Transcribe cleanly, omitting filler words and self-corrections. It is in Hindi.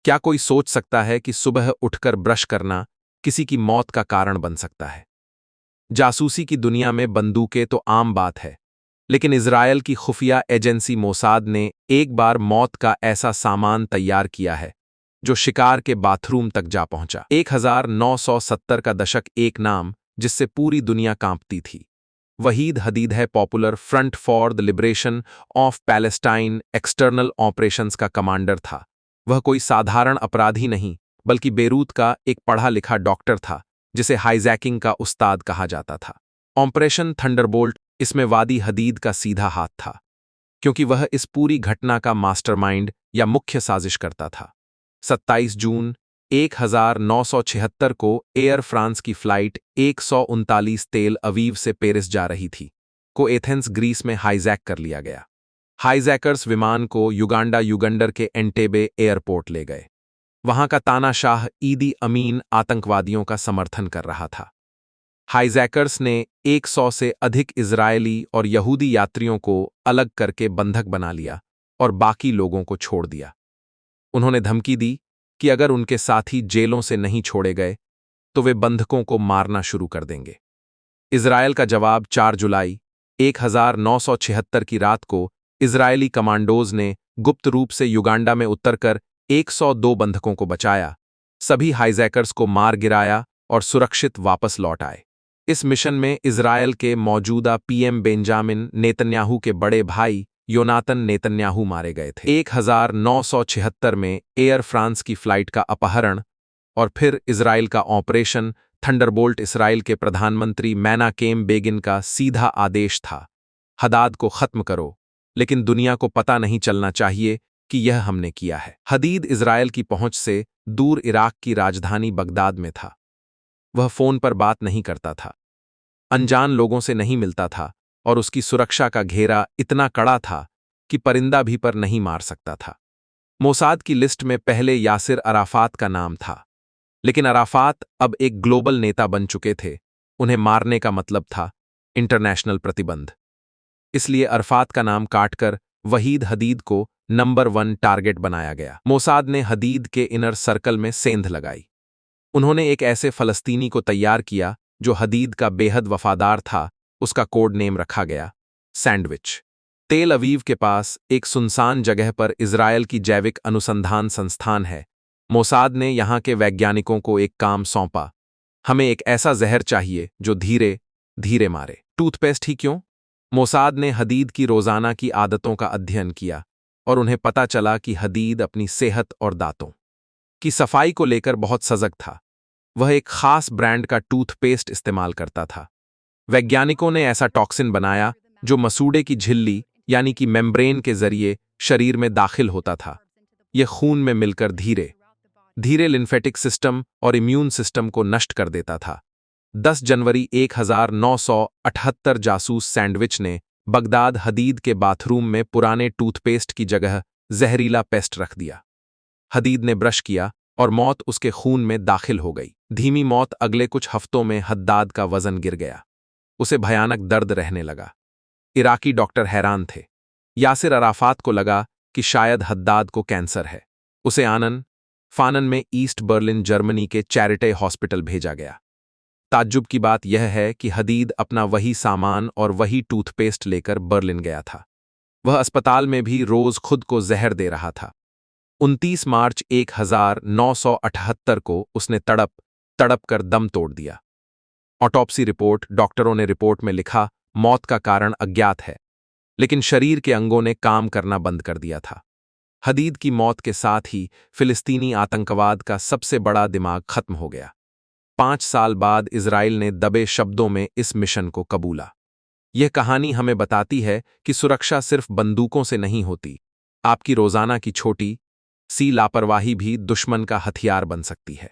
क्या कोई सोच सकता है कि सुबह उठकर ब्रश करना किसी की मौत का कारण बन सकता है? जासूसी की दुनिया में बंदूकें तो आम बात है, लेकिन इजरायल की खुफिया एजेंसी मोसाद ने एक बार मौत का ऐसा सामान तैयार किया है जो शिकार के बाथरूम तक जा पहुंचा। 1970 का दशक, एक नाम जिससे पूरी दुनिया कांपती थी। वहीद हदीद है, popular front for the liberation of Palestine external operations का कमांडर था। वह कोई साधारण अपराधी नहीं, बल्कि बेरूत का एक पढ़ा लिखा डॉक्टर था जिसे हाईजैकिंग का उस्ताद कहा जाता था। ऑपरेशन थंडरबोल्ट इसमें वादी हदीद का सीधा हाथ था, क्योंकि वह इस पूरी घटना का मास्टरमाइंड या मुख्य साजिश करता था। 27 जून 1976 को एयर फ्रांस की फ्लाइट 139 तेल अवीव से पेरिस जा रही थी को एथेंस ग्रीस में हाईजैक कर लिया गया। हाईजैकर्स विमान को युगांडर के एंटेबे एयरपोर्ट ले गए। वहां का तानाशाह ईदी अमीन आतंकवादियों का समर्थन कर रहा था। हाईजैकर्स ने 100 से अधिक इजरायली और यहूदी यात्रियों को अलग करके बंधक बना लिया और बाकी लोगों को छोड़ दिया। उन्होंने धमकी दी कि अगर उनके साथी जेलों से नहीं छोड़े गए तो वे बंधकों को मारना शुरू कर देंगे। इजरायल का जवाब 4 जुलाई 1976 की रात को इजरायली कमांडोज ने गुप्त रूप से युगांडा में उतरकर 102 बंधकों को बचाया, सभी हाईजैकर्स को मार गिराया और सुरक्षित वापस लौट आए। इस मिशन में इजरायल के मौजूदा पीएम बेंजामिन नेतन्याहू के बड़े भाई योनातन नेतन्याहू मारे गए थे। 1976 में एयर फ्रांस की फ्लाइट का अपहरण और फिर इजरायल का ऑपरेशन थंडरबोल्ट इजरायल के प्रधानमंत्री मेनाकेम बेगिन का सीधा आदेश था, हदाद को खत्म करो, लेकिन दुनिया को पता नहीं चलना चाहिए कि यह हमने किया है। हदीद इजरायल की पहुंच से दूर इराक की राजधानी बगदाद में था। वह फोन पर बात नहीं करता था, अनजान लोगों से नहीं मिलता था और उसकी सुरक्षा का घेरा इतना कड़ा था कि परिंदा भी पर नहीं मार सकता था। मोसाद की लिस्ट में पहले यासिर अराफात का नाम था, लेकिन अराफात अब एक ग्लोबल नेता बन चुके थे। उन्हें मारने का मतलब था इंटरनेशनल प्रतिबंध। इसलिए अरफात का नाम काटकर वहीद हदीद को नंबर 1 टारगेट बनाया गया। मोसाद ने हदीद के इनर सर्कल में सेंध लगाई। उन्होंने एक ऐसे फलस्तीनी को तैयार किया जो हदीद का बेहद वफादार था। उसका कोड नेम रखा गया सैंडविच। तेल अवीव के पास एक सुनसान जगह पर इजरायल की जैविक अनुसंधान संस्थान है। मोसाद ने यहां के वैज्ञानिकों को एक काम सौंपा, हमें एक ऐसा जहर चाहिए जो धीरे धीरे मारे। टूथपेस्ट ही क्यों? मोसाद ने हदीद की रोजाना की आदतों का अध्ययन किया और उन्हें पता चला कि हदीद अपनी सेहत और दांतों की सफाई को लेकर बहुत सजग था। वह एक खास ब्रांड का टूथपेस्ट इस्तेमाल करता था। वैज्ञानिकों ने ऐसा टॉक्सिन बनाया जो मसूड़े की झिल्ली यानी कि मेम्ब्रेन के जरिए शरीर में दाखिल होता था। यह खून में मिलकर धीरे धीरे लिम्फेटिक सिस्टम और इम्यून सिस्टम को नष्ट कर देता था। 10 जनवरी 1978 जासूस सैंडविच ने बगदाद हदीद के बाथरूम में पुराने टूथपेस्ट की जगह जहरीला पेस्ट रख दिया। हदीद ने ब्रश किया और मौत उसके खून में दाखिल हो गई। धीमी मौत। अगले कुछ हफ्तों में हद्दाद का वजन गिर गया। उसे भयानक दर्द रहने लगा। इराकी डॉक्टर हैरान थे। यासिर अराफात को लगा कि शायद हद्दाद को कैंसर है। उसे फानन में ईस्ट बर्लिन जर्मनी के चैरिटे हॉस्पिटल भेजा गया। ताज्जुब की बात यह है कि हदीद अपना वही सामान और वही टूथपेस्ट लेकर बर्लिन गया था। वह अस्पताल में भी रोज खुद को जहर दे रहा था। 29 मार्च 1978 को उसने तड़प कर दम तोड़ दिया। Autopsy report. डॉक्टरों ने रिपोर्ट में लिखा, मौत का कारण अज्ञात है, लेकिन शरीर के अंगों ने काम करना बंद कर दिया था। हदीद की मौत के साथ ही फिलिस्तीनी आतंकवाद का सबसे बड़ा दिमाग खत्म हो गया। 5 साल बाद इजराइल ने दबे शब्दों में इस मिशन को कबूला। यह कहानी हमें बताती है कि सुरक्षा सिर्फ बंदूकों से नहीं होती। आपकी रोजाना की छोटी सी लापरवाही भी दुश्मन का हथियार बन सकती है।